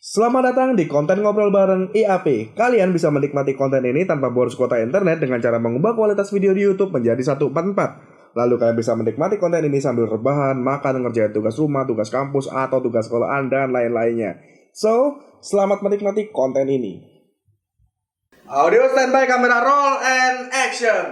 Selamat datang di konten ngobrol bareng IAP. Kalian bisa menikmati konten ini tanpa boros kuota internet dengan cara mengubah kualitas video di YouTube menjadi 144. Lalu kalian bisa menikmati konten ini sambil rebahan, makan, ngerjain tugas rumah, tugas kampus, atau tugas sekolahan, dan lain-lainnya. So, selamat menikmati konten ini. Audio standby, kamera roll, and action!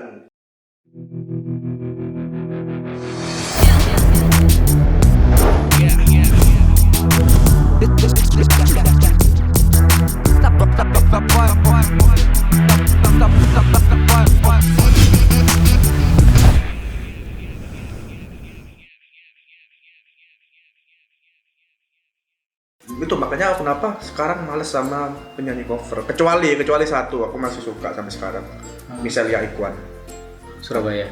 Itu makanya kenapa sekarang males sama penyanyi cover. Kecuali satu, aku masih suka sampai sekarang. Misalnya Ikhwan. Surabaya.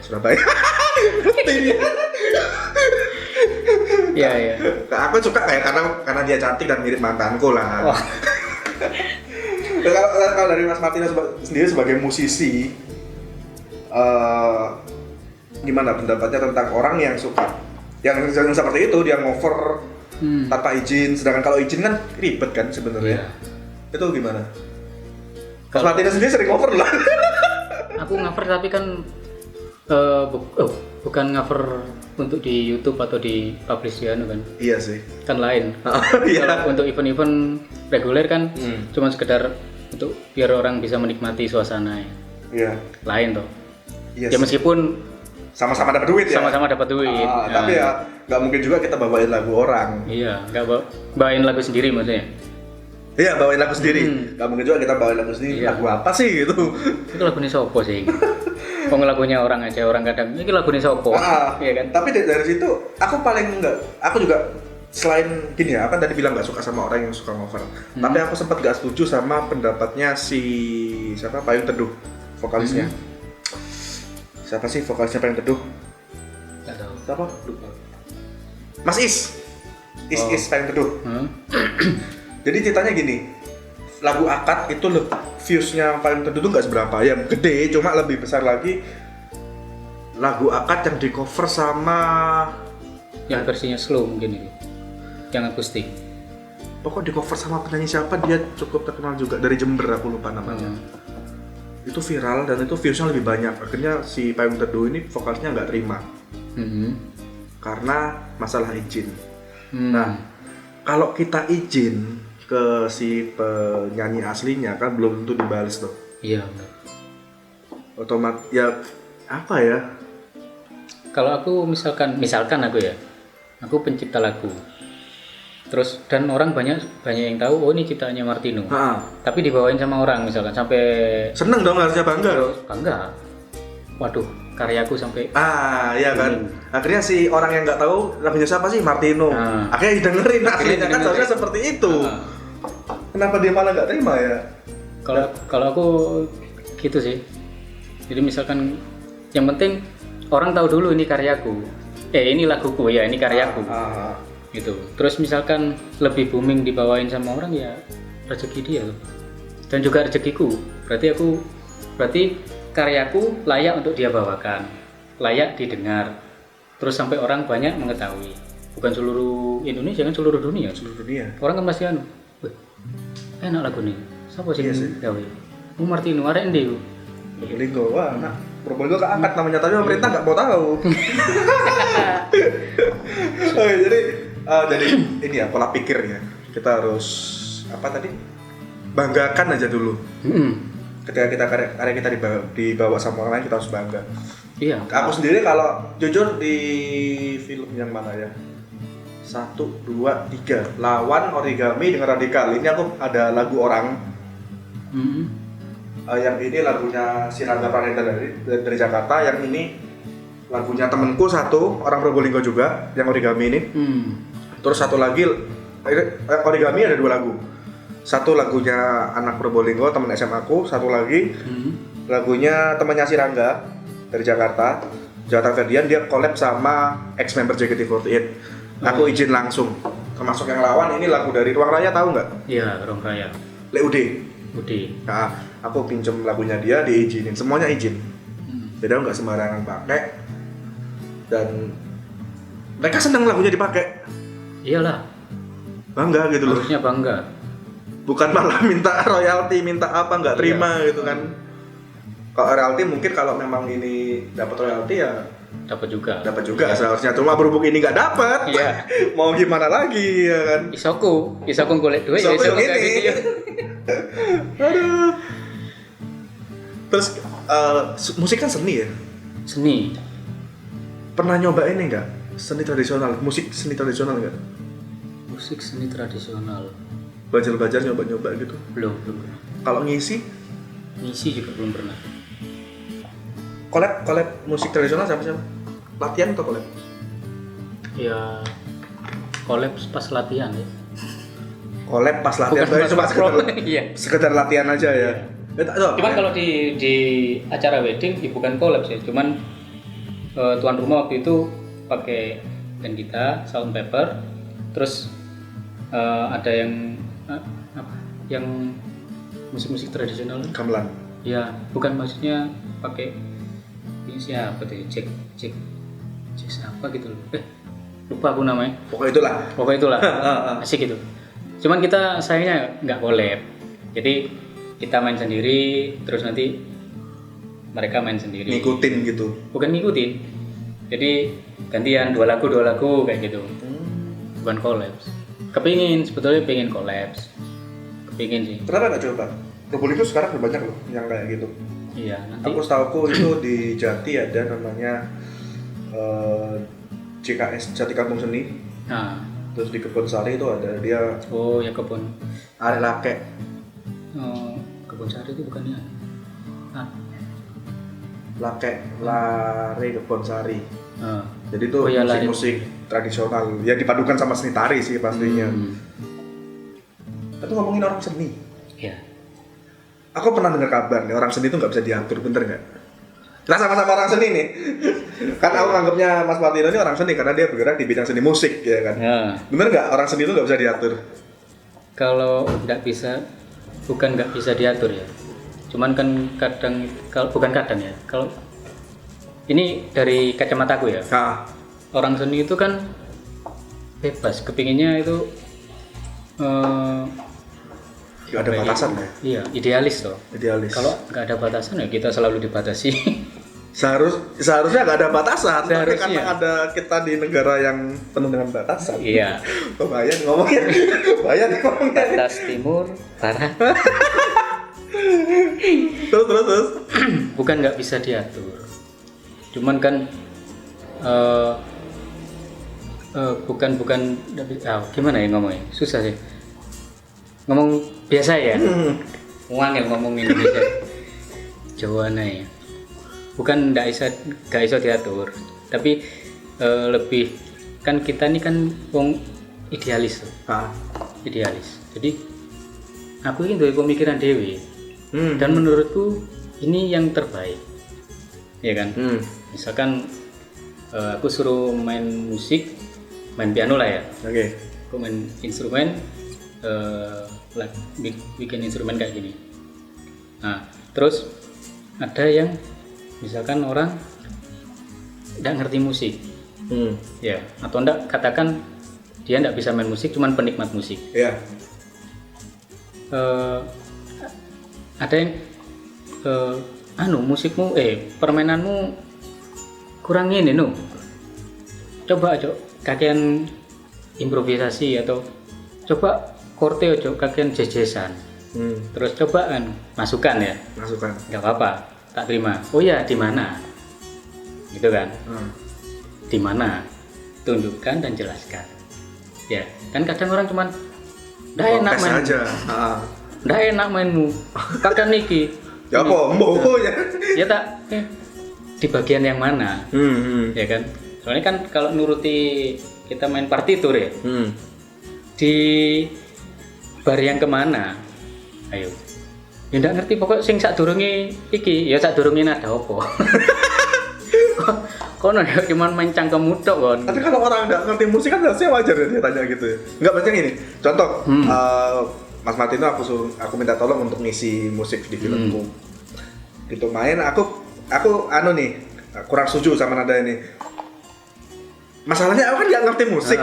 Iya. Aku suka kayak karena dia cantik dan mirip mantanku lah. Wah. Kalau dari Mas Martina sendiri sebagai musisi, gimana pendapatnya tentang orang yang suka yang seperti itu, dia ngover tanpa izin, sedangkan kalau izin kan ribet kan sebenarnya. Iya. Itu gimana? Mas Martina sendiri sering ngover lah. Aku ngover tapi kan bukan ngover untuk di YouTube atau di publish kan. Iya sih. Kan lain. Iya. Kalau untuk event-event reguler kan cuma sekedar untuk biar orang bisa menikmati suasana. Iya. Lain toh. Iya. Ya meskipun sama-sama dapat duit ya. sama-sama dapat duit. Tapi ya nggak mungkin juga kita bawain lagu orang. Iya, nggak bawain lagu sendiri maksudnya. Iya, bawain lagu sendiri. Nggak mungkin juga kita bawain lagu sendiri. Iya. Lagu apa sih gitu? Itu lagunya sopo sih. Kok lagunya orang aja, orang kadang ini lagunya sopo. Iya kan? Tapi dari situ aku paling enggak, aku juga selain gini ya, aku kan tadi bilang nggak suka sama orang yang suka cover. Tapi aku sempat nggak setuju sama pendapatnya siapa Payung Teduh, vokalisnya. Siapa sih vokalisnya Payung Teduh? Nggak tahu. Siapa? Lupa. Mas Is Payung Teduh. Jadi ceritanya gini, lagu Akad itu views-nya Payung Teduh tuh nggak seberapa, ya gede, cuma lebih besar lagi lagu Akad yang di cover sama Yang versinya slow mungkin itu, yang akustik. pokok di cover sama penyanyi siapa, dia cukup terkenal juga dari Jember, aku lupa namanya. Itu viral dan itu views-nya lebih banyak. Akhirnya si Payung Teduh ini vokalisnya nggak terima karena masalah izin. Nah, kalau kita izin ke si penyanyi aslinya kan belum tentu dibales tuh. Iya. Otomatis ya apa ya? Kalau aku misalkan aku pencipta lagu. Terus dan orang banyak yang tahu, oh ini ciptaannya Martino. Tapi dibawain sama orang misalkan sampai Seneng dong, harusnya bangga. Bangga. Waduh, karyaku sampai Iya kan. Akhirnya si orang yang nggak tahu lagunya siapa sih Martino. Akhirnya didengerin, aslinya kan seharusnya seperti itu. Kenapa dia malah nggak terima ya? Kalau aku gitu sih. Jadi misalkan yang penting orang tahu dulu ini karyaku. Ini laguku ya, ini karyaku. Gitu. Terus misalkan lebih booming dibawain sama orang ya rezeki dia tuh. Dan juga rezekiku. Berarti karyaku layak untuk dia bawakan, layak didengar. Terus sampai orang banyak mengetahui. Bukan seluruh Indonesia kan, seluruh dunia. Orang kan pasti enak lagu nih. Siapa sih gawe? Martino, arek endi ku? Probolinggo, wah, nah, Probolinggo keangkat namanya, tapi pemerintah nggak mau tahu. Jadi ini ya pola pikirnya. Kita harus banggakan aja dulu. Ketika karya kita dibawa sama orang lain, kita harus bangga. Iya. Aku sendiri kalau jujur di film yang mana ya? 1, 2, 3 Lawan, Origami dengan Radikal. Ini aku ada lagu orang. Yang ini lagunya si Rangga Pranita dari Jakarta. Yang ini lagunya temenku satu, orang Probolinggo juga, yang Origami ini. Terus satu lagi, Origami ada 2 lagu. Satu lagunya anak Probolinggo, teman SMA aku. Satu lagi lagunya temannya si Rangga dari Jakarta, Jonathan Ferdian. Dia collab sama ex-member JKT48. Aku izin langsung. Termasuk yang Lawan, ini lagu dari Ruang Raya, tahu nggak? Iya, Ruang Raya. Ude. Nah, aku pinjem lagunya dia, diizinin. Semuanya izin. Jadi aku nggak sembarangan pakai. Dan mereka senang lagunya dipakai. Iyalah. Bangga gitu loh. Harusnya bangga. bukan malah minta royalti, minta apa nggak terima gitu kan. Kalau royalti mungkin kalau memang ini dapat royalti ya dapat juga iya. Seharusnya, cuma berhubung ini nggak dapat. Iya. Mau gimana lagi ya kan. Isoku golek duit ya Isoku yang ini. gitu. Aduh. Terus musik kan seni ya. Seni. Pernah nyoba ini nggak? Seni tradisional, musik seni tradisional nggak? Musik seni tradisional. Belajar nyoba gitu. Belum. Kalau ngisi juga belum pernah. Collab musik tradisional siapa? Latihan atau collab? Ya collab pas latihan ya. Collab pas latihan, tapi cuma sekedar latihan aja ya. Cuman kalau di acara wedding bukan collab sih, cuman tuan rumah waktu itu pakai band kita, Sound Paper, terus ada yang musik-musik tradisional. Gamelan. Ya, bukan, maksudnya pakai ini siapa tuh? Cek siapa gitu loh. Lupa aku namanya. Pokoknya itulah. Asik gitu. Cuman kita sayangnya nggak collab. Jadi kita main sendiri, terus nanti mereka main sendiri. Ngikutin gitu. Bukan ngikutin. Jadi gantian 2 lagu kayak gitu. Bukan collab. Sebetulnya pengen collab. Kepingin sih. Kenapa nggak coba? Probolinggo sekarang banyak loh yang kayak gitu. Iya, nanti. Aku setauku itu di Jati ada namanya JKS, Jati Kampung Seni. Nah. Terus di Kebonsari itu ada dia. Oh ya, Kebon. Arek Lake. Kebonsari itu bukannya. Lake, Lare Kebonsari. Jadi itu musik tradisional. Ya dipadukan sama seni tari sih pastinya. Tapi ngomongin orang seni. Iya. Aku pernah dengar kabar nih, orang seni itu nggak bisa diatur, bener nggak? Kita sama-sama orang seni nih. Kan aku anggapnya Mas Martino ini orang seni karena dia bergerak di bidang seni musik, ya kan? Ya. Bener nggak orang seni itu nggak bisa diatur? Kalau nggak bisa, bukan nggak bisa diatur ya. Cuman kan bukan kadang ya. Kalau ini dari kacamataku ya. Orang seni itu kan bebas, kepinginnya itu gak ada batasan ya? Iya, idealis toh. Kalau nggak ada batasan ya kita selalu dibatasi. Seharusnya nggak ada batasan, tapi karena Seharusnya. ada kita di negara yang penuh dengan batasan. Iya. Bahaya ngomongnya. Batas timur, barat. Terus. Bukan nggak bisa diatur. Cuman kan bukan gimana ya ngomongnya? Susah sih. Ngomong biasa ya. Wangel ngomong Indonesia. Jawa ya. Bukan nggak bisa diatur, tapi lebih kan kita ini kan wong idealis tuh. Idealis. Jadi aku ini dari pemikiran dewi. Dan menurutku ini yang terbaik. Ya kan? Misalkan aku suruh main musik, main piano lah ya. Oke. Aku main instrumen, bikin instrumen kayak gini. Nah, terus ada yang misalkan orang nggak ngerti musik, ya, atau enggak katakan dia nggak bisa main musik, cuman penikmat musik. Iya. Ada yang musikmu, permainanmu kurang ini, coba kakean improvisasi atau coba korteo, kakean jazz-jazzan. Terus cobaan masukan, nggak apa-apa, tak terima. Oh ya, di mana gitu kan? Di mana, tunjukkan dan jelaskan ya kan. Kadang orang cuman nggak enak main aja. Nggak enak mainmu kakak niki ya apa ya tak di bagian yang mana. Ya kan, soalnya kan kalau nuruti kita main partitur ya, di bar yang kemana, ayo ya nggak ngerti pokok sing sadurunge iki ya sadurunge nada opo. Kono ya cuman main cangkemmu tok kon. Tapi kalau orang nggak ngerti musik kan harusnya wajar ya dia tanya gitu ya. Nggak, maksudnya gini, contoh Mas Martino aku minta tolong untuk ngisi musik di filmku. Gitu main aku nih kurang setuju sama nada ini. Masalahnya aku kan nggak ngerti musik.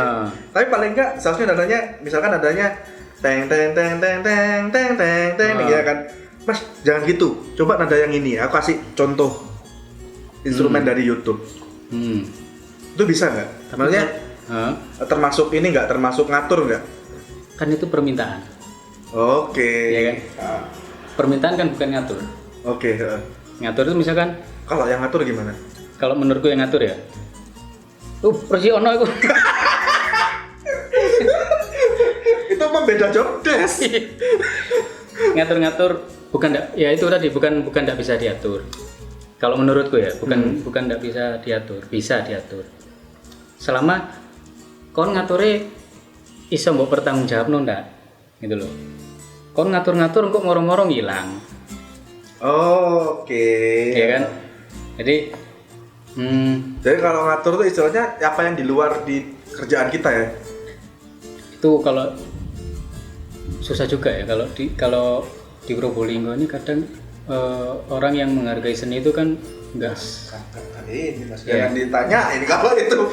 Tapi paling nggak seharusnya nadanya, misalkan nadanya teng teng teng teng teng teng teng teng ya kan. Mas, jangan gitu. Coba nada yang ini. Aku kasih contoh instrumen dari YouTube. Itu bisa nggak? Maksudnya termasuk ini nggak? Termasuk ngatur nggak? Kan itu permintaan. Oke. Iya kan? Permintaan kan bukan ngatur. Oke. Ngatur itu misalkan. Kalau yang ngatur gimana? Kalau menurutku yang ngatur ya. Persi ono itu. Itu membeda job desk. Ngatur-ngatur bukan ya itu tadi bukan enggak bisa diatur. Kalau menurutku ya, bukan enggak bisa diatur. Selama kon ngature iso mbok pertanggungjawabno ndak, gitu loh. Kon ngatur-ngatur kok ngorong-ngorong hilang. Oke. Iya kan? Jadi kalau ngatur tuh istilahnya apa yang di luar di kerjaan kita ya? Itu kalau susah juga ya kalau di Probolinggo ini kadang orang yang menghargai seni itu kan enggak ini Mas, jangan ditanya ini kalau itu.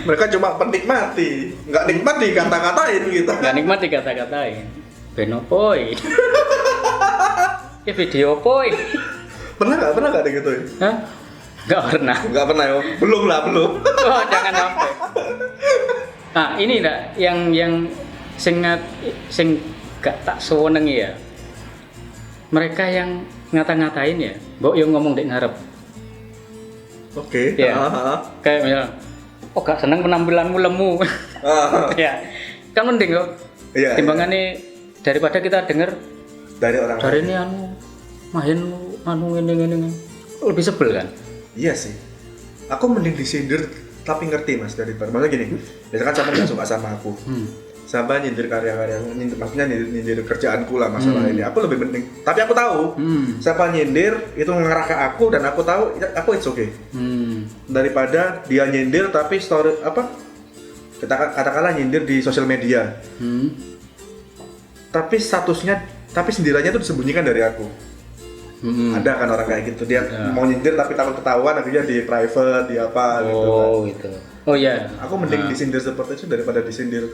Mereka cuma penikmati, nggak nikmat dikata-katain gitu. Nggak nikmat dikata-katain. Benopoi. Video poi. Pernah nggak ada gitu ya? Hah? Nggak pernah ya? Belum. Oh, jangan sampai. Nah, ini enggak yang sing gak tak senengi ya. Mereka yang ngata-ngatain ya, mbok yo ngomong dek ngarep. Oke. Ya. Kayak misal, gak seneng penampilanmu lemu. Ya. Kan mending kok. Iya. Timbangane daripada kita denger dari orang dari ini main ini lebih sebel kan? Iya sih. Aku mending disindir tapi ngerti Mas daripada maksudnya gini. Biasanya kan sama nggak suka sama aku. Sama nyindir karya-karya, maksudnya nyindir kerjaanku lah masalah ini. Aku lebih penting. Tapi aku tahu siapa nyindir itu ngerah ke aku dan aku tahu aku it's okay. Daripada dia nyindir tapi story apa? Katakanlah nyindir di sosial media. Tapi statusnya, tapi sindirannya itu disembunyikan dari aku. Ada kan orang kayak gitu, dia mau nyindir tapi takut ketahuan, akhirnya di private, di apa gitu kan. Oh gitu. Oh iya. Aku mending disindir seperti itu daripada disindir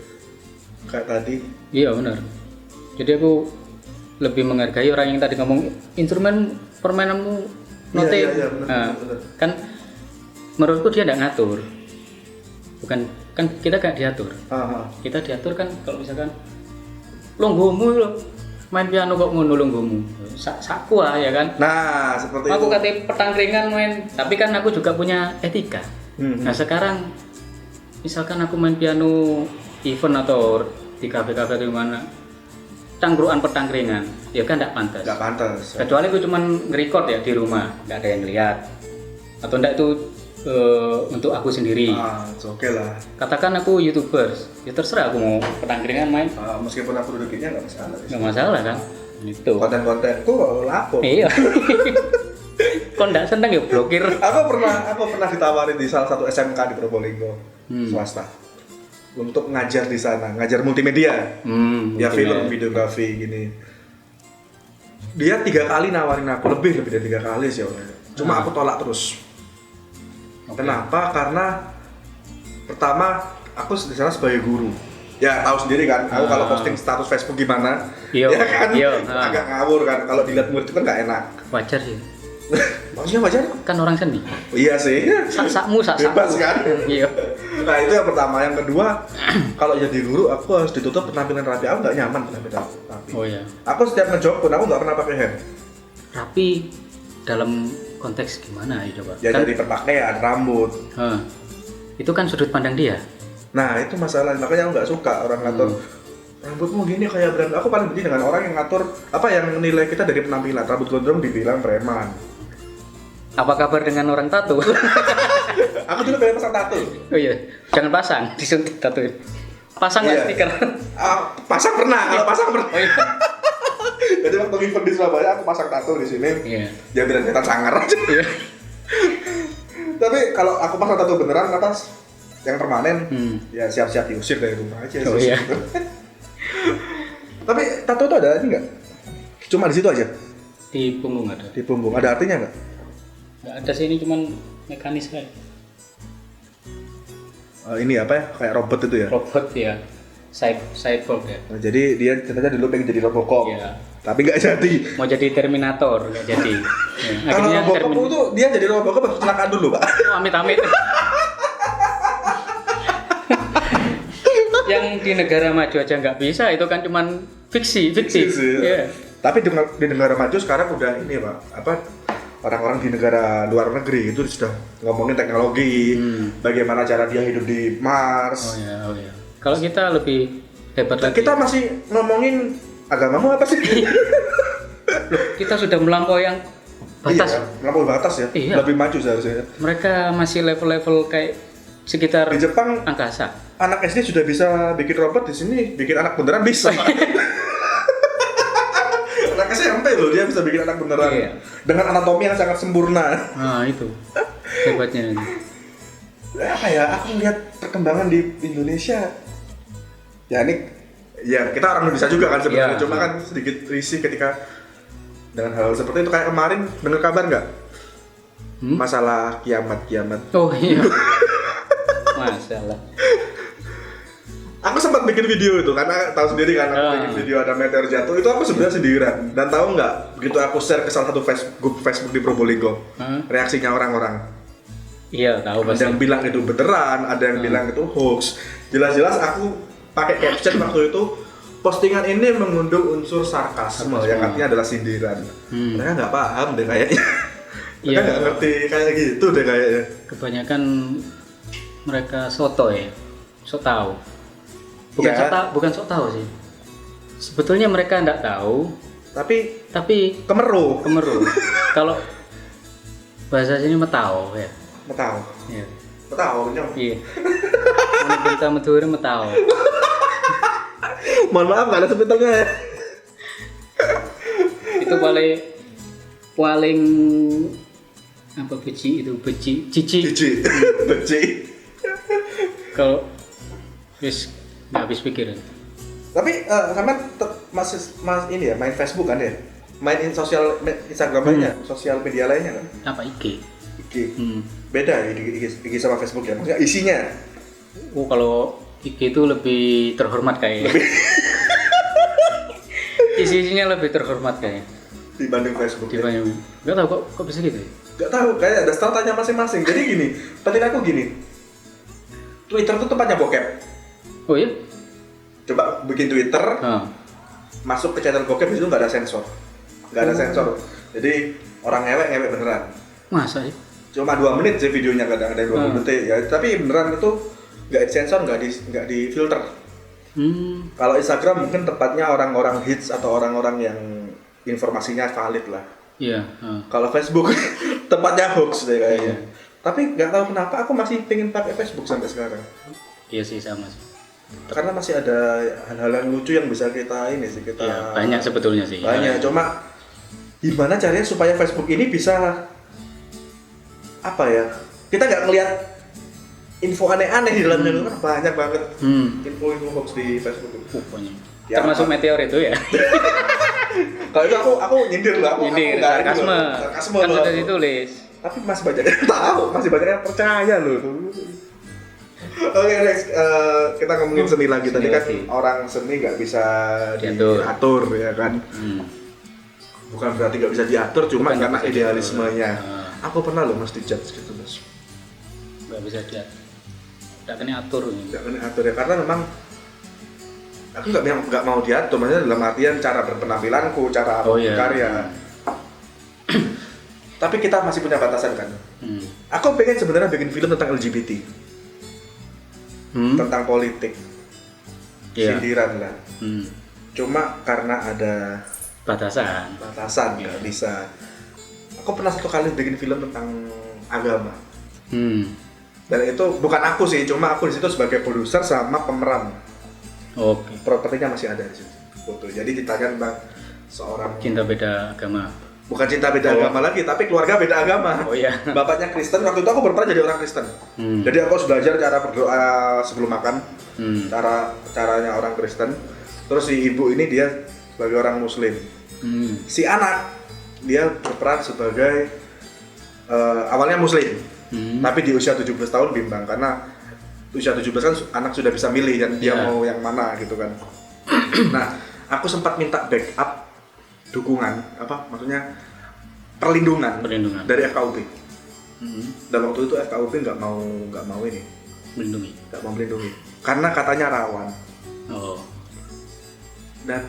kayak tadi. Iya benar. Jadi aku lebih menghargai orang yang tadi ngomong instrumen permainanmu note. Iya, benar. Kan menurutku dia tidak ngatur. Bukan kan kita gak diatur. Kita diatur kan kalau misalkan longgomu lo main piano kok ngono longgomu. Sakku ya kan. Nah, seperti aku itu. Aku katanya petangkringan main, tapi kan aku juga punya etika. Nah, sekarang misalkan aku main piano event atau di kafe-kafe di mana tangkruan petangkringan, ya kan enggak pantas. Enggak pantas. Kecuali aku cuma nge-record ya di rumah, enggak ada yang lihat. Atau enggak itu untuk aku sendiri. Oke lah. Katakan aku YouTubers, ya terserah aku mau petangkringan main. Meskipun aku duduknya nggak masalah. Nggak masalah kan? Itu. Konten-kontenku laku. Iya. Kok nggak seneng ya blokir? Aku pernah ditawarin di salah satu SMK di Probolinggo, swasta, untuk ngajar di sana, ngajar multimedia, ya film, videografi gini. Dia 3 kali nawarin aku, lebih dari 3 kali sih orangnya. Cuma aku tolak terus. Kenapa? Karena pertama aku di sana sebagai guru. Ya tahu sendiri kan, aku kalau posting status Facebook gimana, ya kan agak ngawur kan. Kalau dilihat murid itu kan nggak enak. Wajar sih. Maksudnya wajar? Kan orang seni. Iya sih. Sakmu bebas kan. Iya. Nah itu yang pertama. Yang kedua, kalau jadi guru aku harus ditutup penampilan rapi. Aku nggak nyaman penampilan rapi. Oh iya. Aku setiap ngejob pun aku nggak pernah pakai hand. Rapi dalam konteks gimana ya coba? Ya kan, dari perpakaian, rambut. Itu kan sudut pandang dia. Nah itu masalah, makanya aku nggak suka orang ngatur rambutmu gini kayak brand. Aku paling benci dengan orang yang ngatur apa yang nilai kita dari penampilan. Rambut gondrong dibilang preman. Apa kabar dengan orang tato? Aku dulu pengen pasang tato. Oh iya, jangan pasang, disuntik tato. Pasang nggak stiker? Pasang pernah, kalau pasang pernah. Oh, iya. Jadi waktu event di Surabaya aku pasang tato di sini. Iya. Dia bilang kelihatan sangar aja. Iya. Tapi kalau aku pasang tato beneran atas yang permanen, ya siap-siap diusir dari rumah aja. Oh iya. Tapi tato itu ada ini nggak? Cuma di situ aja? Di punggung ada. Di punggung ada artinya nggak? Nggak ada sih, ini cuman mekanis kayak. Ini apa ya? Kayak robot itu ya? Robot ya. cyborg ya. Nah, jadi dia ternyata dulu pengen jadi Robocop. Iya. Tapi nggak jadi. Mau jadi Terminator nggak jadi. Ya, Kalau Robocop itu dia jadi Robocop harus kecelakaan dulu, Pak. Oh, amit-amit. Yang di negara maju aja nggak bisa, itu kan cuman fiktif. Yeah. Tapi di negara maju sekarang udah ini, Pak. Orang-orang di negara luar negeri itu sudah ngomongin teknologi, bagaimana cara dia hidup di Mars. Oh iya. Kalau kita lebih hebat lagi. Kita masih ngomongin agamamu apa sih? Loh, kita sudah melampaui yang batas. Iya, melampaui batas ya. Iya. Lebih maju seharusnya. Mereka masih level-level kayak sekitar di Jepang angkasa. Anak SD sudah bisa bikin robot, di sini bikin anak beneran bisa. Anak SMP loh dia bisa bikin anak beneran. Iya. Dengan anatomi yang sangat sempurna. Nah, itu. Hebatnya ini. Apa ya? Aku melihat perkembangan di Indonesia. Ya ini ya kita orang Indonesia juga kan sebenarnya, cuma kan sedikit risih ketika dengan hal seperti itu. Kayak kemarin dengar kabar nggak? Masalah kiamat. Oh iya. Masalah. Aku sempat bikin video itu karena tahu sendiri kan aku bikin video ada meteor jatuh itu aku sebenarnya sendirian. Dan tahu nggak, begitu aku share ke salah satu Facebook di Probolinggo, reaksinya orang-orang. Iya, tahu pasti. Ada yang bilang itu beneran, ada yang bilang itu hoax. Jelas-jelas aku pakai caption waktu itu, postingan ini mengundang unsur sarkasme yang artinya adalah sindiran. Mereka nggak paham deh kayaknya. Mereka nggak ngerti kayak gitu deh kayaknya. Kebanyakan mereka soto ya, sok tahu. Bukan sok tahu sih. Sebetulnya mereka nggak tahu, tapi kemeru. Kalau bahasa sini metau ya. Metau. Iya. Metau nyong. Iya. Mana kita meduri metau. Mohon maaf nggak ada subtitlenya ya. Itu paling apa beci. Kalau nggak habis pikiran. Tapi sama masih ini ya main Facebook kan ya, main Instagram lainnya, sosial media lainnya kan? Apa IG? Beda ya IG sama Facebook ya, maksudnya isinya. Oh kalau IG itu lebih terhormat kayaknya. Isinya lebih terhormat kayaknya. Dibanding Facebook. Nggak tahu kok bisa gitu. Nggak tahu, kayak ada startanya masing-masing. Jadi gini, penting aku gini. Twitter itu tempatnya bokep. Oh iya? Coba bikin Twitter, masuk ke channel bokep itu nggak ada sensor. Jadi orang ngewek beneran. Masa sih? Cuma 2 menit sih videonya, kadang ada 20 menit ya. Tapi beneran itu nggak disensor, nggak di filter. Kalau Instagram mungkin tepatnya orang-orang hits atau orang-orang yang informasinya valid lah. Iya. Kalau Facebook tepatnya hoax deh kayaknya. Tapi nggak tahu kenapa aku masih pengen pakai Facebook sampai sekarang. Iya sih sama sih. Karena masih ada hal-hal yang lucu yang bisa kita banyak sebetulnya sih. Banyak, cuma gimana caranya supaya Facebook ini bisa apa ya? Kita nggak ngelihat info aneh-aneh di dalamnya itu kan banyak banget. Info hoax di Facebook itu. Banyak. Ya, termasuk meteor itu ya. Kalau itu aku nyindir lah. Sarkasme. Kan sudah ditulis. Tapi masih banyak yang tahu, masih banyak yang percaya loh. Oke, next kita ngomongin seni lagi. Tadi kan orang seni nggak bisa diatur ya kan. Bukan berarti nggak bisa diatur, cuma karena idealismenya. Aku pernah loh mas dijudge gitu mas. Nggak bisa diatur. Nggak kena atur. Nggak kena atur ya, karena memang aku nggak mau diatur. Maksudnya dalam artian cara berpenampilanku, cara berkarya. Tapi kita masih punya batasan kan. Aku pengen sebenarnya bikin film tentang LGBT. Tentang politik, sindiran lah. Cuma karena ada batasan nggak bisa. Aku pernah satu kali bikin film tentang agama. Dan itu bukan aku sih, cuma aku di situ sebagai produser sama pemeran. Oke. Propertinya masih ada di situ. Betul. Jadi ditanya tentang seorang cinta beda agama. Bukan cinta beda agama lagi, tapi keluarga beda agama. Oh iya. Bapaknya Kristen, waktu itu aku berperan jadi orang Kristen. Jadi aku harus belajar cara berdoa sebelum makan, caranya orang Kristen. Terus si ibu ini dia sebagai orang Muslim. Si anak dia berperan sebagai awalnya Muslim, tapi di usia 17 tahun bimbang karena usia 17 kan anak sudah bisa milih dan dia mau yang mana gitu kan. Nah, aku sempat minta backup dukungan, maksudnya perlindungan. Dari FKUB. Dan waktu itu FKUB nggak mau ini melindungi karena katanya rawan. Dan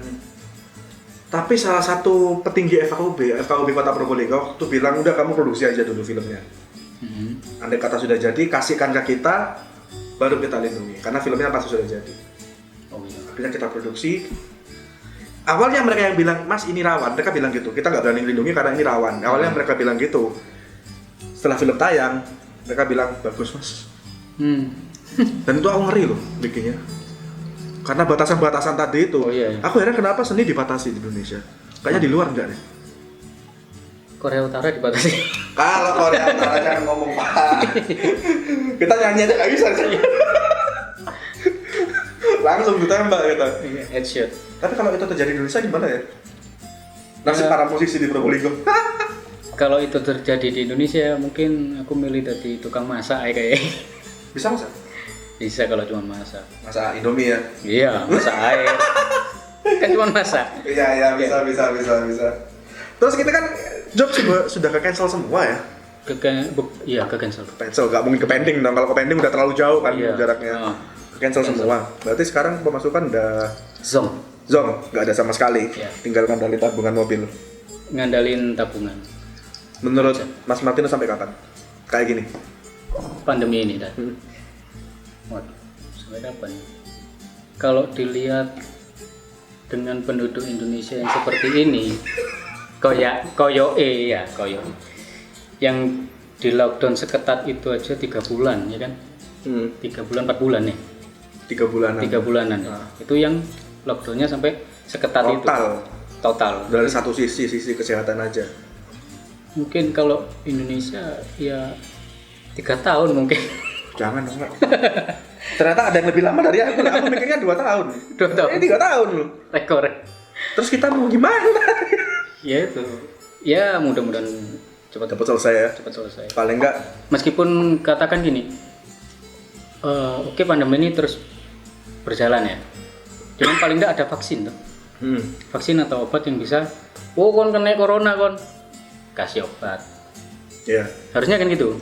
tapi salah satu petinggi FKUB Kota Probolinggo waktu bilang udah kamu produksi aja dulu filmnya. Andai kata sudah jadi kasihkan ke kita baru kita lindungi karena filmnya pasti sudah jadi. Akhirnya kita produksi. Awalnya mereka yang bilang mas ini rawan, mereka bilang gitu, kita nggak berani lindungi karena ini rawan. Awalnya mereka bilang gitu. Setelah film tayang mereka bilang bagus mas. Dan itu aku ngeri loh bikinnya karena batasan-batasan tadi itu. Aku heran kenapa seni dibatasi di Indonesia, kayaknya di luar enggak nih. Korea Utara dibatasi. Kalau Korea Utara jangan ngomong pak. Kita nyanyi aja nggak bisa sih. Langsung ditembak gitu. Headshot. Tapi kalau itu terjadi di Indonesia gimana ya? Nasib para musisi di Probolinggo. Kalau itu terjadi di Indonesia mungkin aku milih dari tukang masak kayak. Bisa masak? Bisa kalau cuma masak. Masak Indomie ya? Iya, masak air. Kan cuma masak. Iya, bisa. Terus kita kan job sudah ke-cancel semua ya? Ke-cancel. Cancel, nggak mungkin ke-pending dong. Kalau ke-pending udah terlalu jauh kan jaraknya. Ke-cancel semua. Berarti sekarang pemasukan udah Zong, nggak ada sama sekali. Tinggal ngandalin tabungan mobil. Ngandalin tabungan. Menurut Mas Martino sampai kapan? Kayak gini? Pandemi ini dah. Waduh, sampai kapan? Kalau dilihat dengan penduduk Indonesia yang seperti ini, koyo yang di lockdown seketat itu aja 3 bulan ya kan? 3 bulan 4 bulan nih. 3 bulanan. 3 bulanan. Itu yang lockdownnya sampai seketat total. Dari satu sisi kesehatan aja. Mungkin kalau Indonesia ya 3 tahun mungkin. Jangan dong, ternyata ada yang lebih lama dari aku mikirnya 2 tahun. 2 tahun. 3 tahun loh. Rekor. Terus kita mau gimana? Ya itu. Ya mudah-mudahan cepat selesai ya. Cepat selesai. Paling enggak meskipun katakan gini. Oke, pandemi ini terus berjalan ya. Cuman paling enggak ada vaksin tuh. Vaksin atau obat yang bisa kon kena corona kon. Kasih obat. Iya. Harusnya kan gitu.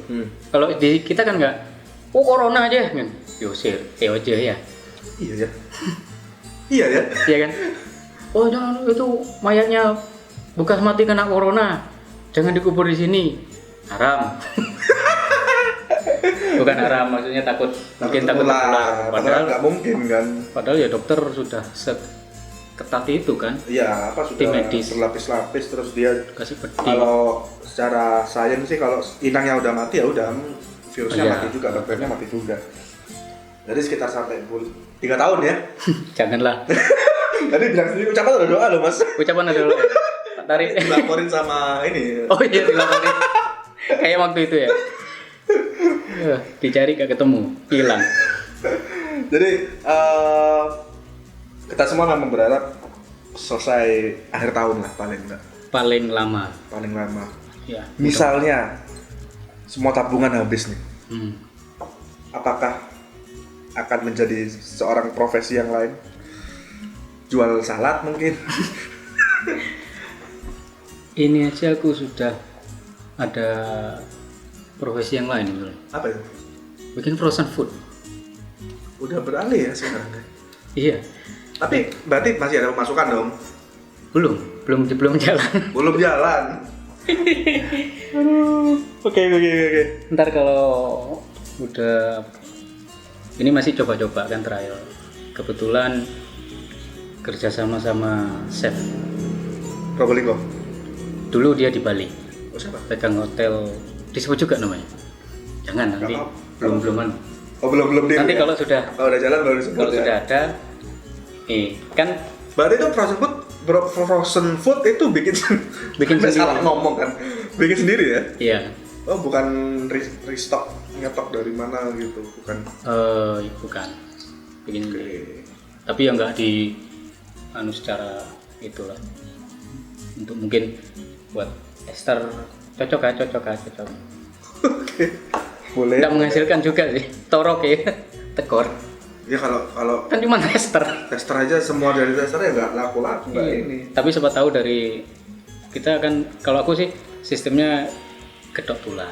Kalau di kita kan enggak corona aja kan. Yosir, aja ya. Iya ya. Iya kan? Jangan itu mayatnya bekas mati kena corona. Jangan dikubur di sini. Haram. Bukan haram, maksudnya takut tertular. Padahal nggak mungkin kan. Padahal ya dokter sudah ketat itu kan. Iya, sudah berlapis-lapis terus dia kasih peti. Kalau secara sains sih kalau inangnya udah mati ya udah virusnya mati juga, bakterinya mati juga. Jadi sekitar sampai 3 tahun ya. Janganlah. Tadi bilang sendiri ucapan ada doa loh mas. Ucapan ada doa. Tarik. Dilaporin sama ini. Oh iya dilaporin. Kayak waktu itu ya. Dicari gak ketemu, hilang. Jadi kita semua memang berharap selesai akhir tahun lah paling lama. Ya. Misalnya semua tabungan habis nih. Apakah akan menjadi seorang profesi yang lain? Jual salad mungkin? Ini aja aku sudah ada profesi yang lain gitu. Apa itu? Bikin frozen food. Udah beralih ya sekarang. Iya. Tapi berarti masih ada pemasukan dong? Belum jalan. Belum jalan. Oke. Ntar kalau udah ini masih coba-coba kan trial. Kebetulan kerja sama chef Probolinggo. Dulu dia di Bali. Oh, siapa? Pegang hotel, disebut juga namanya. Jangan nanti belum. Oh belum dia. Nanti kalau sudah jalan baru disebut. Kalau sudah ada, kan. Berarti itu frozen food itu bikin sendiri. Salah ngomong kan, bikin sendiri ya? Iya. Oh bukan restock nyetok dari mana gitu, bukan? Bukan. Bikin sendiri. Tapi yang nggak di secara itulah. Untuk mungkin buat Esther cocok. Oke. Boleh. Nggak menghasilkan juga sih, torok ya. tekor. Ya kalau Kan cuma tester. tester aja semua dari tester ya nggak laku nggak ini. Tapi siapa tahu dari kita kan, kalau aku sih sistemnya kedok tular.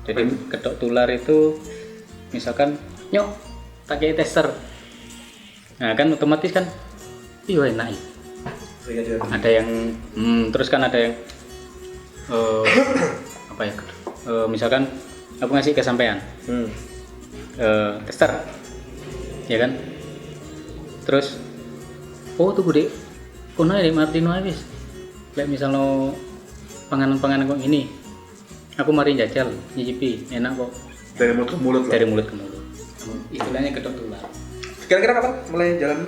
Jadi kedok tular itu misalkan nyok pakai tester. Nah kan otomatis kan iya enak ya. Ada yang terus kan ada yang apa ya? Misalkan aku ngasih ke sampean. Tester. Ya kan? Terus tunggu dek. Kono ya Martino habis. Lek misalnya panganan-panganan kok ini. Aku mari jajal, nyicipi, enak kok. Dari mulut ke mulut lah. Dari mulut ke mulut. Istilahnya kedok tular. Kira-kira kapan mulai jalan?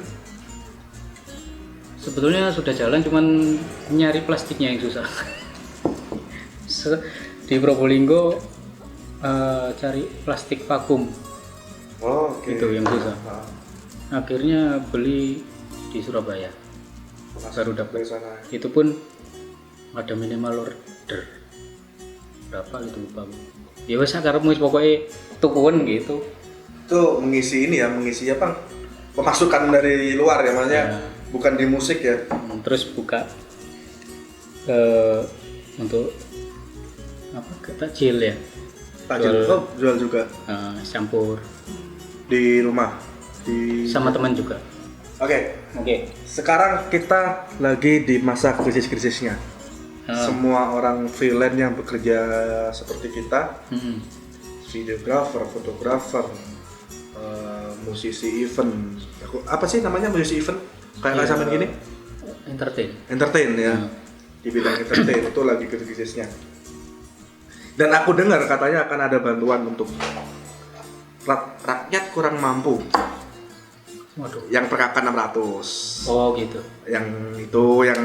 Sebetulnya sudah jalan, cuman nyari plastiknya yang susah. Di Probolinggo cari plastik vakum. Oke. Itu yang susah. Akhirnya beli di Surabaya. Baru dapat. Itu pun ada minimal order. Berapa gitu lupa. Ya wes karepmu pokoknya tukuan gitu. Itu mengisi ini ya, mengisi apa? Pemasukan dari luar ya, maksudnya bukan di musik ya. Terus buka untuk apa? Takjil ya. Takjil jual juga. Campur Di rumah. sama teman juga. Oke. Oke. Sekarang kita lagi di masa krisis-krisisnya. Semua orang freelance yang bekerja seperti kita, videographer, fotografer, musisi event. Apa sih namanya musisi event? Kayak sampean gini? Entertain ya. Di bidang entertain itu lagi krisis-krisisnya. Dan aku dengar katanya akan ada bantuan untuk rakyat kurang mampu. Waduh. Yang per kakak 600. Oh gitu. Yang itu yang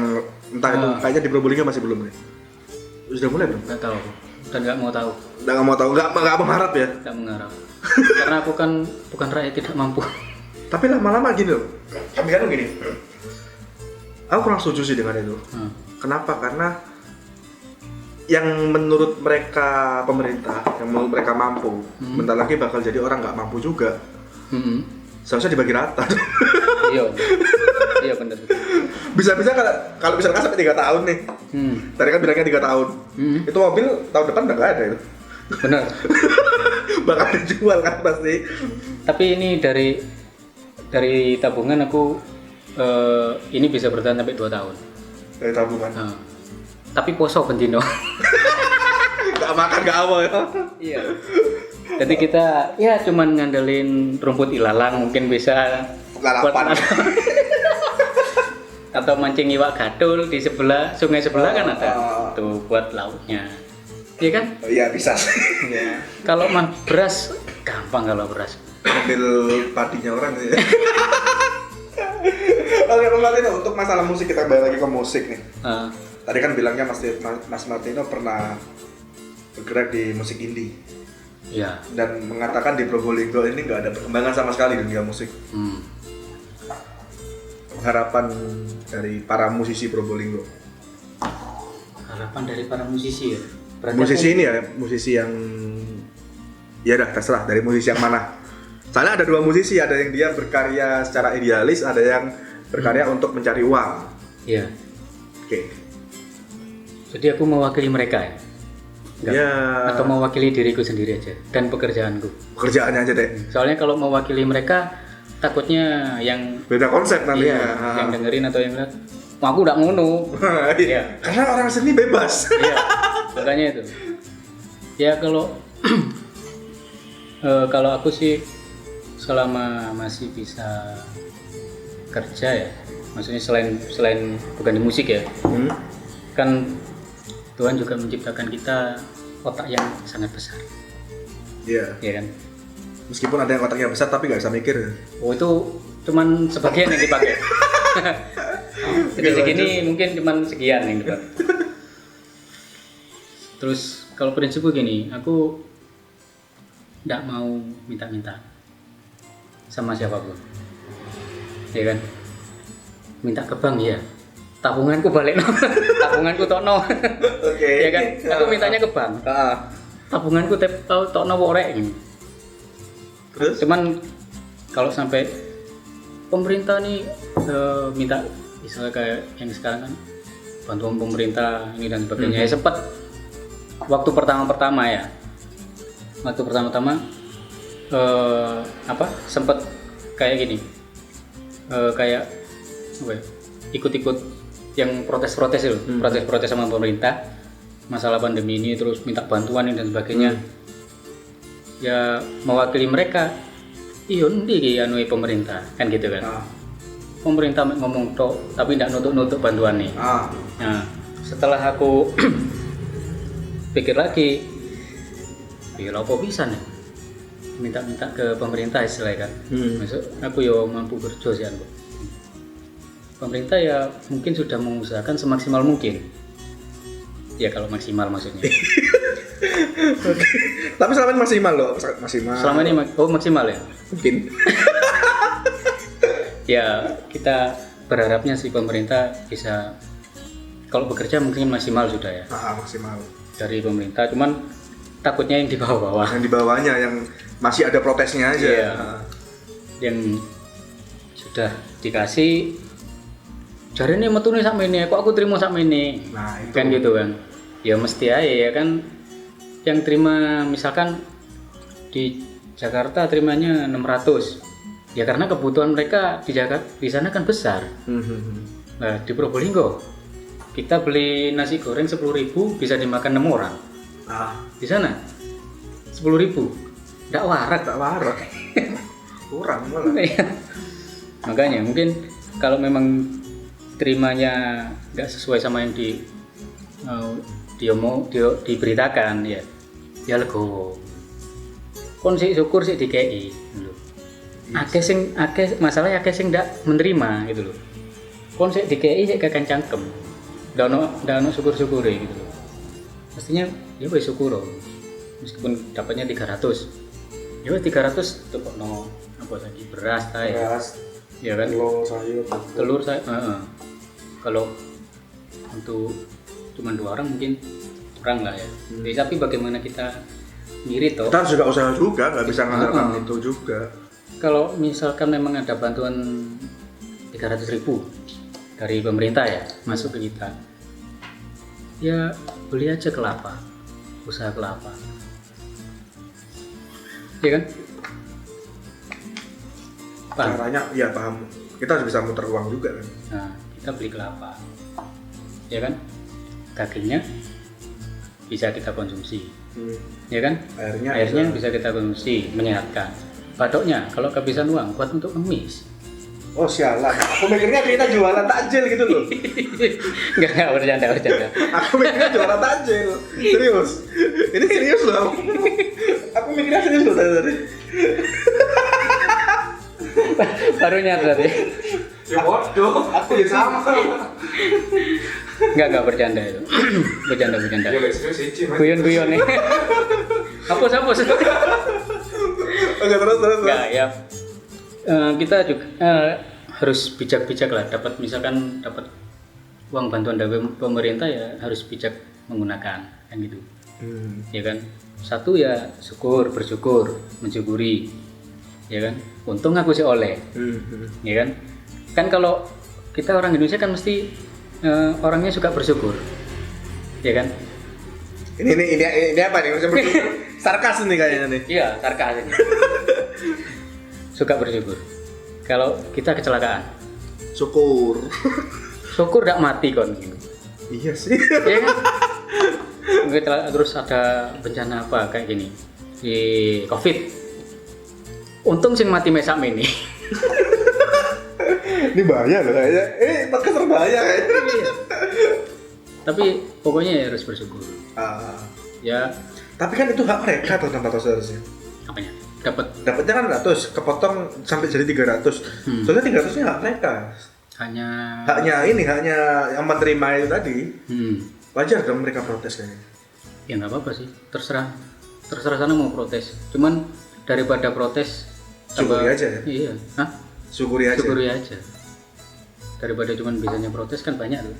entah itu kayaknya di Probolinggo masih belum nih. Sudah mulai belum? Nggak tahu. Dan nggak mau tahu. Nggak mengharap ya? Nggak mengharap. Karena aku kan bukan rakyat tidak mampu. Tapi lama-lama gini loh. Kami kan gini. Aku kurang setuju sih dengan itu. Kenapa? Karena yang menurut mereka pemerintah, yang menurut mereka mampu, bentar lagi bakal jadi orang nggak mampu juga. Seharusnya dibagi rata. Iya benar. Bisa-bisa kalau misalkan sampai 3 tahun nih. Tadi kan bilangnya 3 tahun. Itu mobil tahun depan udah nggak ada itu. Benar. Bakal dijual kan pasti. Tapi ini dari tabungan aku ini bisa bertahan sampai 2 tahun. Dari tabungan. Tapi poso bendino. Gak makan gak apa ya. Iya. Jadi kita ya cuman ngandelin rumput ilalang mungkin bisa lalapan. Atau mancing iwak gadul di sebelah sungai sebelah kan ada. Tuh buat lauknya. Iya kan? Iya bisa sih. Ya. Kalau beras gampang kalau beras. Ambil padinya orang ya. Oke, Mas Martino, untuk masalah musik kita balik lagi ke musik nih. Tadi kan bilangnya Mas Martino pernah bergerak di musik indie. Iya. Dan mengatakan di Probolinggo ini nggak ada perkembangan sama sekali di dunia musik. Harapan dari para musisi Probolinggo. Harapan dari para musisi ya. Berarti musisi ini ya, musisi yang ya dah terserah dari musisi yang mana. Soalnya ada 2 musisi, ada yang dia berkarya secara idealis, ada yang berkarya untuk mencari uang. Iya. Oke. Jadi aku mewakili mereka ya. Ya. Atau mewakili diriku sendiri aja dan pekerjaanku. Pekerjaannya aja deh. Soalnya kalau mewakili mereka takutnya yang beda konsep nanti. Iya, yang dengerin atau yang lihat, aku udah ngono. Iya. Karena orang seni bebas. Iya. Makanya itu. Ya kalau kalau aku sih selama masih bisa kerja ya, maksudnya selain bukan di musik ya, kan Tuhan juga menciptakan kita otak yang sangat besar. Iya. Iya kan. Meskipun ada yang otaknya besar tapi nggak bisa mikir. Oh itu cuman sebagian yang dipakai. Segini mungkin cuman sekian yang dipakai. Terus kalau prinsipku gini, aku nggak mau minta-minta sama siapapun, ya kan? Minta ke bank ya, tabunganku balik tabunganku tokno. Oke. Ya kan? Aku mintanya ke bank. Tabunganku tokno worek ini. Terus? Cuman kalau sampai pemerintah nih minta misalnya kayak yang sekarang kan bantuan pemerintah ini dan sebagainya, ya sempat waktu pertama ya, sempat kayak gini, kayak apa ya, ikut-ikut yang protes-protes itu, protes-protes sama pemerintah masalah pandemi ini, terus minta bantuan ini dan sebagainya. Ya mewakili mereka, iyo ndi anu pemerintah kan gitu kan. Pemerintah ngomong tok tapi tidak nutuk bantuan nih. Nah, setelah aku pikir lagi, ya apa bisa nih minta-minta ke pemerintah istilahnya kan. Masuk aku ya mampu kerja sih aku. Pemerintah ya mungkin sudah mengusahakan semaksimal mungkin. Ya kalau maksimal maksudnya. Tapi selama ini maksimal loh, maksimal. Selama ini maksimal ya? Mungkin. Ya kita berharapnya sih pemerintah bisa, kalau bekerja mungkin maksimal sudah ya. Maksimal. Dari pemerintah, cuman takutnya yang di bawah-bawah. Yang di bawahnya yang masih ada protesnya aja. Iya. Yang sudah dikasih jarene metune sak mene, kok aku terima sak mene. Nah, itu. Kan gitu kan. Ya mesti aja ya kan, yang terima misalkan di Jakarta terimanya 600 ya karena kebutuhan mereka di Jakarta di sana kan besar. Nah di Probolinggo kita beli nasi goreng 10.000 bisa dimakan 6 orang. Di sana 10.000 nggak warak kurang malah. Makanya mungkin kalau memang terimanya nggak sesuai sama yang diberitakan ya legowo. Kon sik syukur sik dikei lho. Akeh masalahnya akeh sing ndak menerima gitu loh. Kon sik dikei sik kakang cangkem. Ndak ono syukur-syukure gitu loh. Mestinya ya wis syukur. Meskipun dapatnya 300. Ya wis 300 tukokno apa lagi beras ta ya. Ya kan telur sayur. Kalau untuk cuma 2 orang mungkin kurang lah ya. Tapi bagaimana kita ngirit toh? Kita harus juga usaha juga, nggak bisa mengandalkan itu juga. Kalau misalkan memang ada bantuan 300.000 dari pemerintah ya masuk ke kita, ya beli aja kelapa, usaha kelapa, ya kan? Paham? Caranya, ya paham. Kita harus bisa muter uang juga kan. Nah, kita beli kelapa, ya kan? Dagingnya bisa kita konsumsi, ya kan? Airnya bisa kita konsumsi, menyehatkan. Badoknya kalau kehabisan uang buat untuk ngemis. Oh sialan, aku mikirnya kita jualan takjil gitu loh. Enggak bercanda. Aku mikirnya jualan takjil, serius. Ini serius loh. Aku mikirnya serius loh tadi. Baru nyadar ya. Ya bodoh, aku ya sama. Enggak bercanda itu. Bercanda. Ya serius sih, Guyon nih. Hapus. Enggak terus. Enggak ya. Kita juga harus bijak-bijak lah. Misalkan dapat uang bantuan dari pemerintah ya harus bijak menggunakan kan gitu. Ya kan. Satu ya bersyukur, mensyukuri. Ya kan. Untung aku sih oleh. Ya kan. Kan kalau kita orang Indonesia kan mesti orangnya suka bersyukur. Ya kan. Ini apa nih? Sarkas nih kayaknya nih. Iya, sarkas ini. Suka bersyukur. Kalau kita kecelakaan, syukur enggak mati kon. Iya sih. Iya kan? Terus ada bencana apa kayak gini di Covid. Untung sing mati mesak ini. Ini bahaya loh kayaknya. Podcast berbahaya kayaknya. Tapi pokoknya ya harus bersyukur. Ya. Tapi kan itu hak mereka tuh tanpa seharusnya. Apanya? Dapatnya kan 100, kepotong sampai jadi 300. Soalnya 300 nya hak mereka. Haknya yang menerima itu tadi. Wajar dong mereka protes kayaknya. Ya nggak apa-apa sih, terserah sana mau protes. Cuman daripada protes syukuri aja ya. Iya. Syukuri aja. Daripada cuman bisanya protes kan banyak tuh.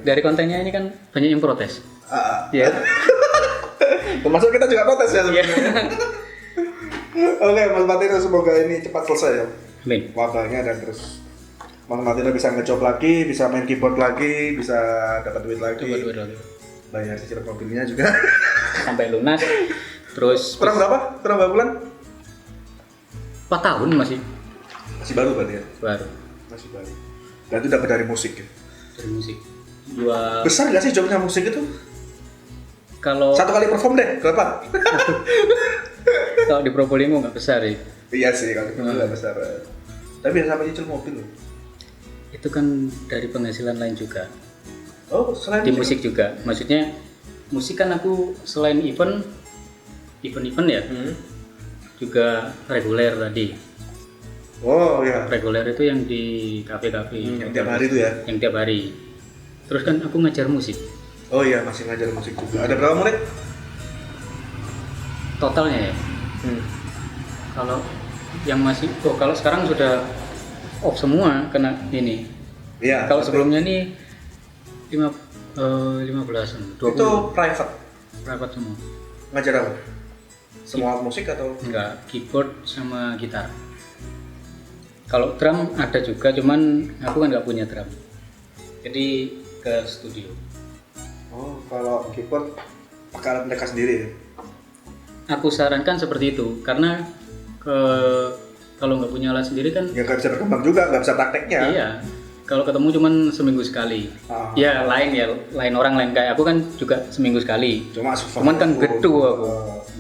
Dari kontennya ini kan banyak yang protes. Iya. Termasuk kita juga protes ya Iya. sebenarnya. Oke, Mas Martino, semoga ini cepat selesai ya Amin. wabahnya, dan terus Mas Martino bisa ngejob lagi, bisa main keyboard lagi, bisa dapat duit lagi. Bayar cicilan mobilnya juga. Sampai lunas. Terus Kurang berapa? Kurang berapa bulan? 4 tahun masih Masih baru berarti ya? baru Masih baru. Berarti dapat dari musik ya? dari musik. Gua Besar nggak sih jobnya musik itu? kalau Satu kali perform deh, berapa? kalau di Probolinggo nggak besar ya. Iya sih, kalau itu nggak besar. Tapi bisa sampai cicil mobil loh. Itu kan dari penghasilan lain juga. Oh, selain Di musik juga. Maksudnya musik kan aku selain event ya, juga reguler tadi. Oh iya. Reguler itu yang di kafe-kafe. Yang tiap hari itu ya? Yang tiap hari. Terus kan aku ngajar musik. Oh iya, masih ngajar musik juga. Ada berapa murid? Totalnya ya. Kalau yang masih, kalau sekarang sudah off semua kena ini. Iya. Kalau sebelumnya nih 15-an, 20. Itu private. Private semua. Ngajar apa? Semua musik atau? Enggak, keyboard sama gitar. Kalau drum ada juga, cuman aku kan nggak punya drum. Jadi ke studio. Oh, kalau keyboard pakai alat mereka sendiri ya? Aku sarankan seperti itu, karena kalau nggak punya alat sendiri kan. Ya nggak bisa berkembang juga, nggak bisa prakteknya. Iya. Kalau ketemu cuman seminggu sekali. Ya lain orang lain kayak aku kan juga seminggu sekali. Cuman kan gedu aku.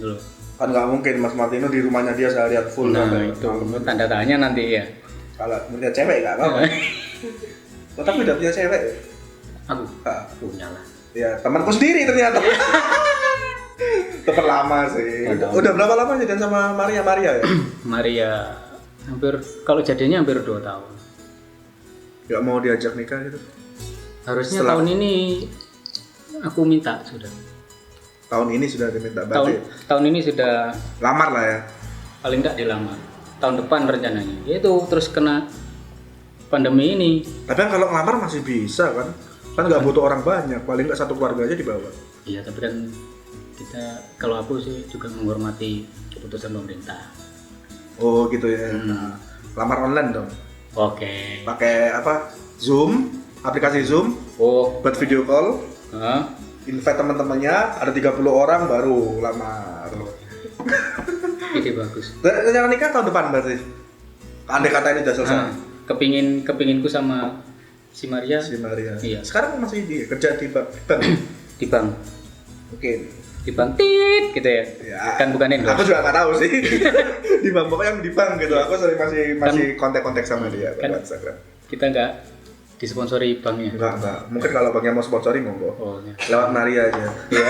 Dulu. Kan nggak mungkin Mas Martino di rumahnya dia seharian full. Nah sampai itu malam. tanda tanya nanti ya. Kalau punya cewek nggak apa-apa. Oh, tapi udah punya cewek ya? Aku punya lah. Ya temanku sendiri ternyata. Tepat lama sih. Udah berapa lama jadian sama Maria ya? Maria hampir, kalau jadinya hampir 2 tahun. Gak mau diajak nikah gitu? Harusnya tahun ini aku minta sudah. Tahun ini sudah diminta berarti? Tahun ini sudah lamar lah ya? Paling enggak dilamar. Tahun depan rencananya. Itu terus kena pandemi ini. Tapi kan kalau ngelamar masih bisa kan? Kan nggak butuh orang banyak, paling nggak satu keluarga aja dibawa. Iya, tapi kan kita, kalau aku sih juga menghormati keputusan pemerintah. Oh gitu ya. Lamar online dong. Oke. Pakai apa? Zoom, aplikasi Zoom. Oh, Buat video call. hah? Invite teman-temannya, ada 30 orang baru lamar. Ide bagus. Rencana nikah tahun depan berarti? Andai kata ini udah selesai. Kepinginku sama si Maria. Si Maria. Iya. Sekarang masih kerja di bank. Di bank. Mungkin. Di bank tit gitu ya. Ya, Kan bukan endorse. aku juga nggak tahu sih. Di bank, pokoknya di bank gitu. Aku sering masih kontak-kontak sama dia kan, lewat Instagram. Kita nggak disponsori banknya. Enggak. Mungkin kalau banknya mau sponsori monggo. Oh, ya. Lewat Maria aja. Iya.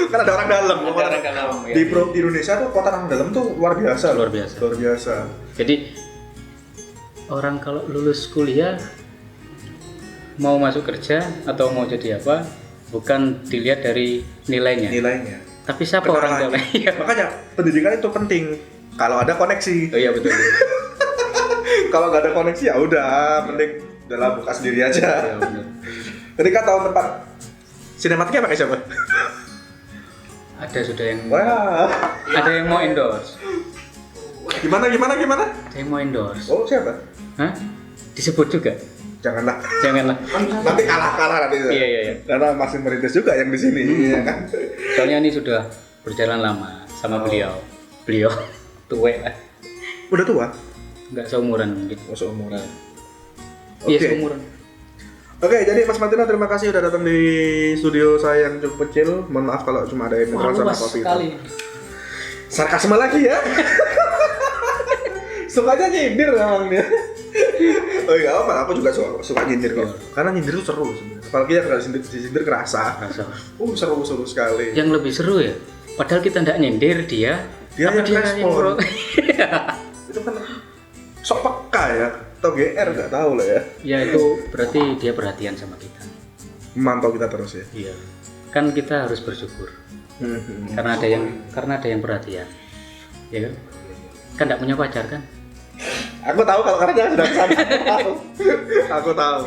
Kan ada orang dalam. Ada orang dalam, ya. Di Indonesia tuh kota orang dalam tuh luar biasa. Luar biasa. Luar biasa. Jadi orang kalau lulus kuliah mau masuk kerja atau mau jadi apa, bukan dilihat dari nilainya. Tapi siapa orang dalam? Makanya pendidikan itu penting. Kalau ada koneksi. Oh iya betul. Kalau nggak ada koneksi ya udah, mending udahlah buka sendiri aja. Iya benar. Ketika tahun depan sinematiknya pakai siapa? Ada sudah yang Wah. ada yang mau endorse. Gimana? Ada yang mau endorse. Oh siapa? Hah? Disebut juga? Janganlah. Janganlah. Nanti kalah nanti. Iya. Karena masih merintis juga yang di sini, ya kan? Soalnya ini sudah berjalan lama sama beliau. Beliau tua lah. Udah tua? Enggak seumuran mungkin. Oh, seumuran. Iya, Oke. seumuran. Oke, jadi Mas Martino terima kasih udah datang di studio saya yang cukup kecil. Mohon maaf kalau cuma ada yang Wah, sama luas kopi. sekali. Sarkasme lagi ya. Sukanya nyindir memang dia. Oh iya, apa? Aku juga suka nyindir kok. Karena nyindir itu seru sebenarnya. Apalagi yang kalau disindir kerasa. Seru sekali. Yang lebih seru ya. Padahal kita nggak nyindir dia yang respon. pro. Itu kan sok peka ya. Atau GR nggak tahu lah ya. Ya itu berarti dia perhatian sama kita. Memantau kita terus ya. Iya. Kan kita harus bersyukur. Karena ada yang perhatian. Ya kan? Kan nggak punya pacar kan? Aku tahu kalau karena sudah kesana. Aku tahu.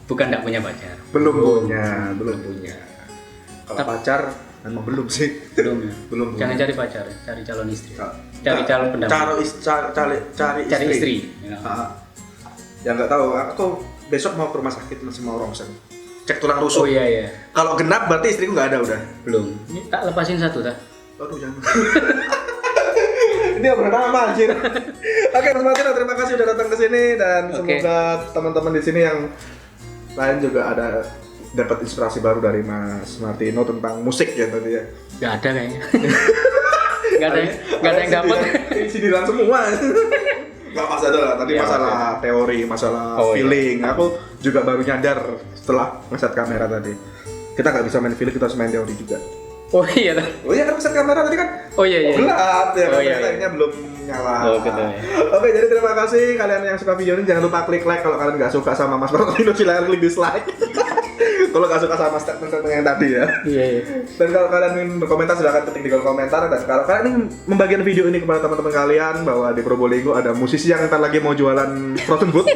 Bukan nggak punya pacar. Belum punya. Kalau pacar Memang belum sih. Belum ya. Belum. Jangan cari pacar, cari calon istri. Cari calon pendamping. Cari istri. Ya. Ya nggak tahu. Aku besok mau ke rumah sakit masih mau ronsen. Cek tulang rusuk. Oh iya. Kalau genap berarti istriku nggak ada udah. Belum. Ini tak lepasin satu tak? Aduh jangan. Ini yang bernama anjir. Oke, Mas Martino, terima kasih udah datang ke sini dan semoga teman-teman di sini yang lain juga ada dapat inspirasi baru dari Mas Martino tentang musik ya tadi ya. Gak ada kayaknya. Gak ada yang dapat. Sindiran semua. Gak pas ada lah, tadi ya, masalah teori, masalah feeling. Aku juga baru nyadar setelah ngeset kamera tadi. Kita nggak bisa main feeling, kita harus main teori juga. Oh iya kan? Oh iya kan ngeset kamera tadi kan? Oh iya. Gelap ya, iya. belum nyala. Oh gitu ya. Oke, jadi terima kasih kalian yang suka video ini. Jangan lupa klik like kalau kalian nggak suka sama Mas Martino, silahkan klik dislike. Kalau nggak suka sama statement yang tadi ya. Iya. Dan kalau kalian ingin berkomentar silahkan ketik di kolom komentar. Dan kalau kalian ingin membagikan video ini kepada teman-teman kalian bahwa di Probolinggo ada musisi yang ntar lagi mau jualan frozen food,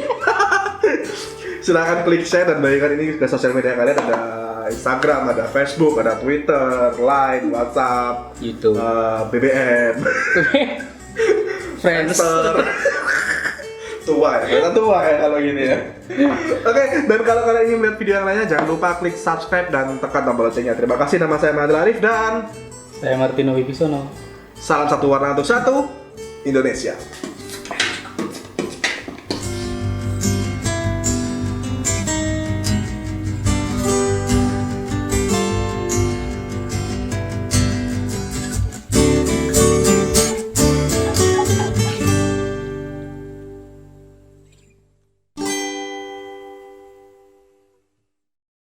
silahkan klik share dan bagikan ini ke sosial media kalian. Ada Instagram, ada Facebook, ada Twitter, Line, WhatsApp, YouTube, BBM, Friends. Tua ya kalau gini ya. Oke, dan kalau kalian ingin melihat video yang lainnya jangan lupa klik subscribe dan tekan tombol loncengnya. Terima kasih, nama saya Madil Arif dan saya Martino Wibisono. salam satu warna untuk satu Indonesia.